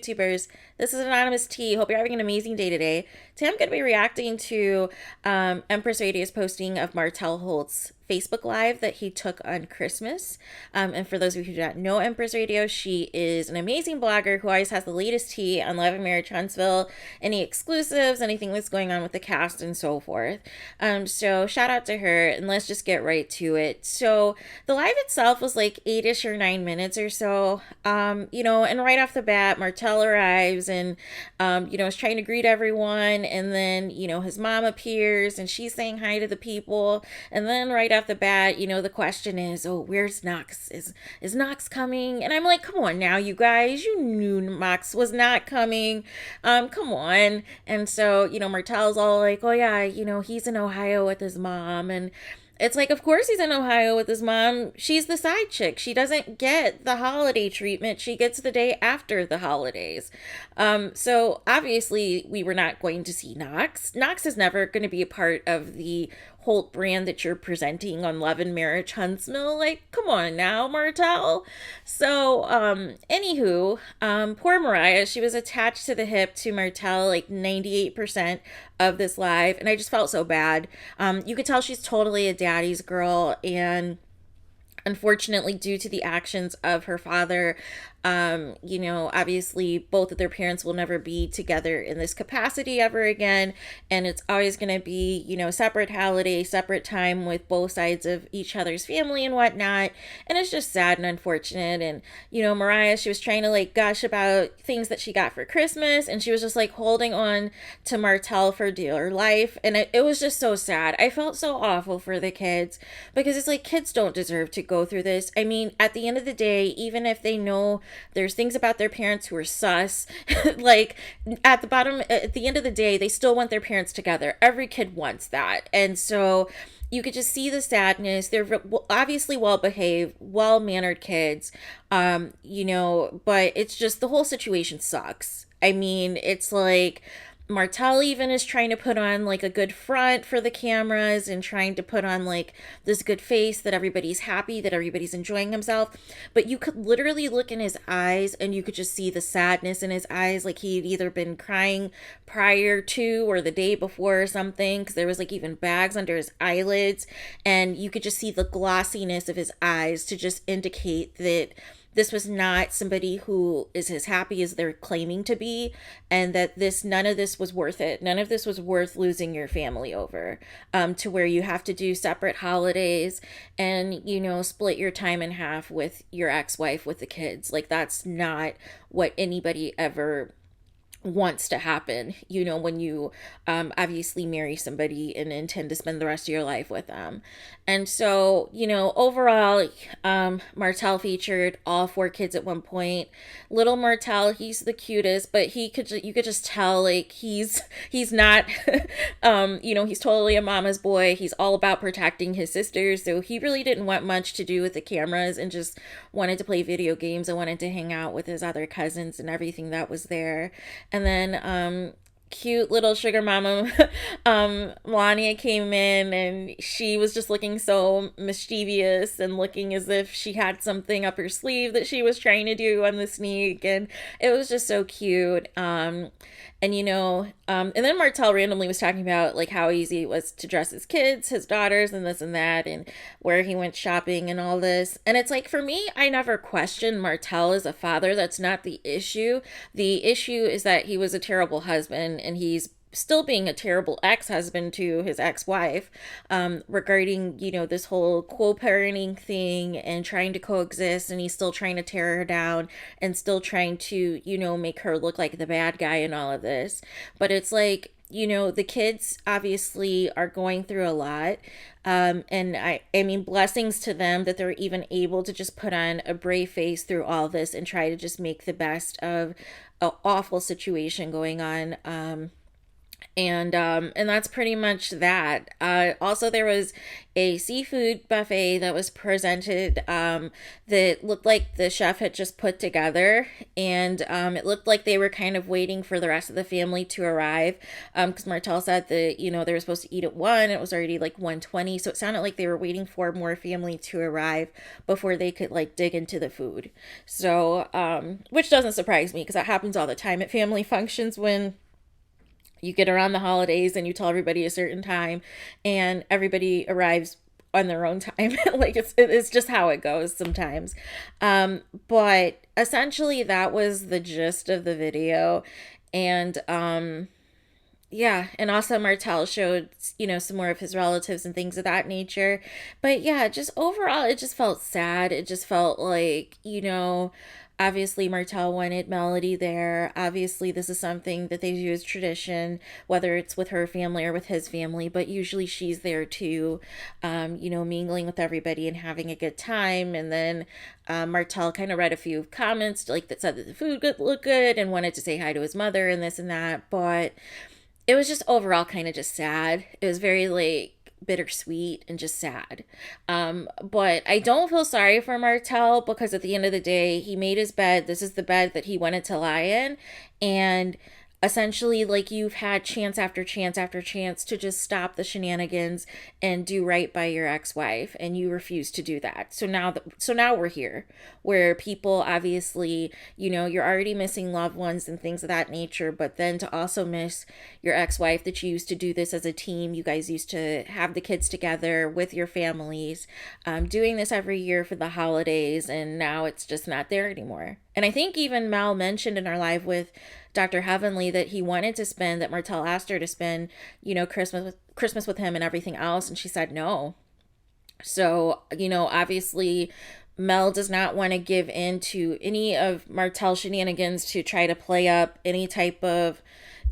YouTubers. This is Anonymous T. Hope you're having an amazing day today. Today I'm going to be reacting to Empress Radio's posting of Martell Holt's Facebook Live that he took on Christmas. And for those of you who do not know Empress Radio, she is an amazing blogger who always has the latest tea on Love and Marriage Huntsville, any exclusives, anything that's going on with the cast, and so forth. So shout out to her, and let's just get right to it. So the live itself was like 8-ish or 9 minutes or so. And right off the bat, Martel arrives and, is trying to greet everyone. And then, his mom appears and she's saying hi to the people. And then right off the bat, the question is, oh, where's Knox? Is Knox coming? And I'm like, come on now, you guys, you knew Knox was not coming. Come on. And so, Martel's all like, oh yeah, he's in Ohio with his mom. And it's like, of course he's in Ohio with his mom. She's the side chick. She doesn't get the holiday treatment. She gets the day after the holidays. So obviously we were not going to see Knox. Knox is never going to be a part of the Holt brand that you're presenting on Love and Marriage Huntsville. Like, come on now, Martel. So, anywho, poor Mariah, she was attached to the hip to Martel like 98% of this live, and I just felt so bad. You could tell she's totally a daddy's girl, and unfortunately, due to the actions of her father, obviously both of their parents will never be together in this capacity ever again. And it's always going to be, separate holiday, separate time with both sides of each other's family and whatnot. And it's just sad and unfortunate. And, Mariah, she was trying to like gush about things that she got for Christmas. And she was just like holding on to Martel for dear life. And it was just so sad. I felt so awful for the kids because it's like kids don't deserve to go through this. I mean, at the end of the day, even if they know there's things about their parents who are sus, like at the end of the day, they still want their parents together. Every kid wants that. And so you could just see the sadness. They're obviously well behaved, well mannered kids, but it's just the whole situation sucks. I mean, it's like Martel even is trying to put on like a good front for the cameras and trying to put on like this good face that everybody's happy, that everybody's enjoying himself. But you could literally look in his eyes and you could just see the sadness in his eyes. Like he had either been crying prior to or the day before or something, because there was like even bags under his eyelids. And you could just see the glossiness of his eyes to just indicate that this was not somebody who is as happy as they're claiming to be, and that none of this was worth it. None of this was worth losing your family over, to where you have to do separate holidays and, split your time in half with your ex-wife with the kids. Like, that's not what anybody ever wants to happen, when you obviously marry somebody and intend to spend the rest of your life with them. And so, overall, Martel featured all 4 kids at one point. Little Martel, he's the cutest, but you could just tell like he's not he's totally a mama's boy. He's all about protecting his sisters, so he really didn't want much to do with the cameras and just wanted to play video games and wanted to hang out with his other cousins and everything that was there. And then cute little sugar mama Melania came in, and she was just looking so mischievous and looking as if she had something up her sleeve that she was trying to do on the sneak, and it was just so cute. And then Martel randomly was talking about like how easy it was to dress his kids, his daughters, and this and that, and where he went shopping and all this. And it's like, for me, I never questioned Martel as a father. That's not the issue. The issue is that he was a terrible husband, and he's still being a terrible ex-husband to his ex-wife, regarding, this whole co-parenting thing and trying to coexist, and he's still trying to tear her down and still trying to, make her look like the bad guy in all of this. But it's like, the kids obviously are going through a lot. And I mean, blessings to them that they're even able to just put on a brave face through all this and try to just make the best of an awful situation going on. And that's pretty much that. Also, there was a seafood buffet that was presented, that looked like the chef had just put together, and it looked like they were kind of waiting for the rest of the family to arrive, because Martell said that, they were supposed to eat at 1. It was already like 1:20, so it sounded like they were waiting for more family to arrive before they could like dig into the food. So which doesn't surprise me, because that happens all the time at family functions when you get around the holidays and you tell everybody a certain time and everybody arrives on their own time. Like it's just how it goes sometimes. But essentially that was the gist of the video. And yeah, and also Martell showed, some more of his relatives and things of that nature. But yeah, just overall, it just felt sad. It just felt like, obviously Martell wanted Melody there. Obviously, this is something that they do as tradition, whether it's with her family or with his family, but usually she's there too, mingling with everybody and having a good time. And then Martell kind of read a few comments like that said that the food looked good and wanted to say hi to his mother and this and that. But it was just overall kind of just sad. It was very like bittersweet and just sad. But I don't feel sorry for Martell, because at the end of the day, he made his bed. This is the bed that he wanted to lie in. And essentially, like, you've had chance after chance after chance to just stop the shenanigans and do right by your ex-wife, and you refuse to do that. So now we're here, where people obviously, you're already missing loved ones and things of that nature, but then to also miss your ex-wife, that you used to do this as a team. You guys used to have the kids together with your families, doing this every year for the holidays, and now it's just not there anymore. And I think even Mal mentioned in our live with Dr. Heavenly that he wanted to spend, that Martell asked her to spend, Christmas with him and everything else, and she said no. So, obviously Mel does not want to give in to any of Martell's shenanigans to try to play up any type of,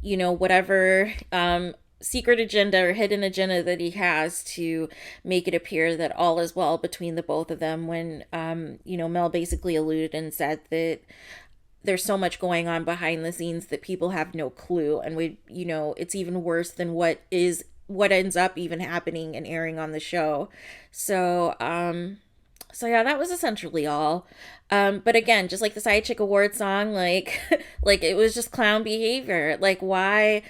whatever secret agenda or hidden agenda that he has to make it appear that all is well between the both of them, when Mel basically alluded and said that there's so much going on behind the scenes that people have no clue, and it's even worse than what ends up even happening and airing on the show. So yeah, that was essentially all. But again, just like the Side Chick Award song, like like it was just clown behavior. Like, why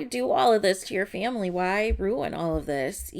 do all of this to your family? Why ruin all of this?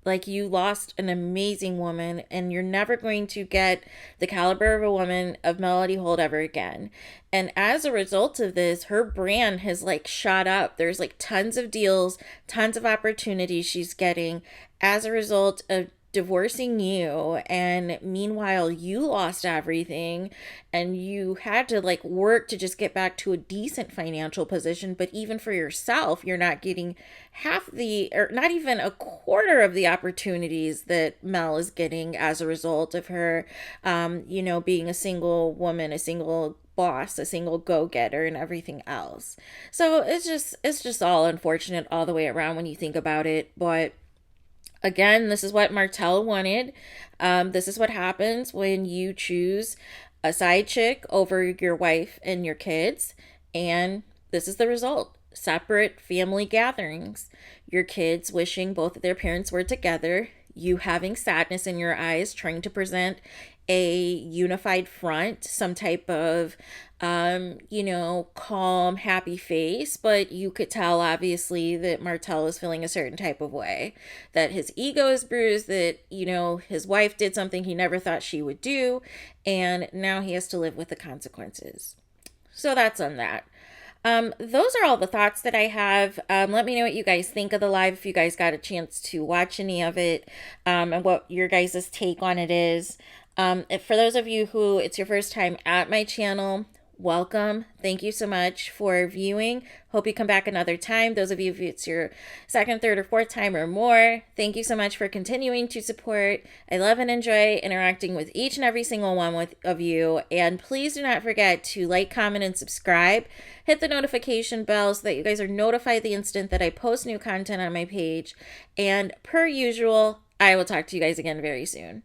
Like, you lost an amazing woman, and you're never going to get the caliber of a woman of Melody Holt ever again. And as a result of this, her brand has like shot up. There's like tons of deals, tons of opportunities she's getting as a result of divorcing you. And meanwhile, you lost everything, and you had to like work to just get back to a decent financial position. But even for yourself, you're not getting or not even a quarter of the opportunities that Mel is getting as a result of her, being a single woman, a single boss, a single go-getter, and everything else. So it's just all unfortunate all the way around when you think about it. But again, this is what Martell wanted. This is what happens when you choose a side chick over your wife and your kids. And this is the result. Separate family gatherings. Your kids wishing both of their parents were together. You having sadness in your eyes, trying to present a unified front, some type of, calm, happy face. But you could tell, obviously, that Martell is feeling a certain type of way, that his ego is bruised, that, his wife did something he never thought she would do, and now he has to live with the consequences. So that's on that. Those are all the thoughts that I have. Let me know what you guys think of the live, if you guys got a chance to watch any of it, and what your guys' take on it is. If for those of you who it's your first time at my channel, welcome. Thank you so much for viewing. Hope you come back another time. Those of you, if it's your second, third, or fourth time or more, thank you so much for continuing to support. I love and enjoy interacting with each and every single one of you. And please do not forget to like, comment, and subscribe. Hit the notification bell so that you guys are notified the instant that I post new content on my page. And per usual, I will talk to you guys again very soon.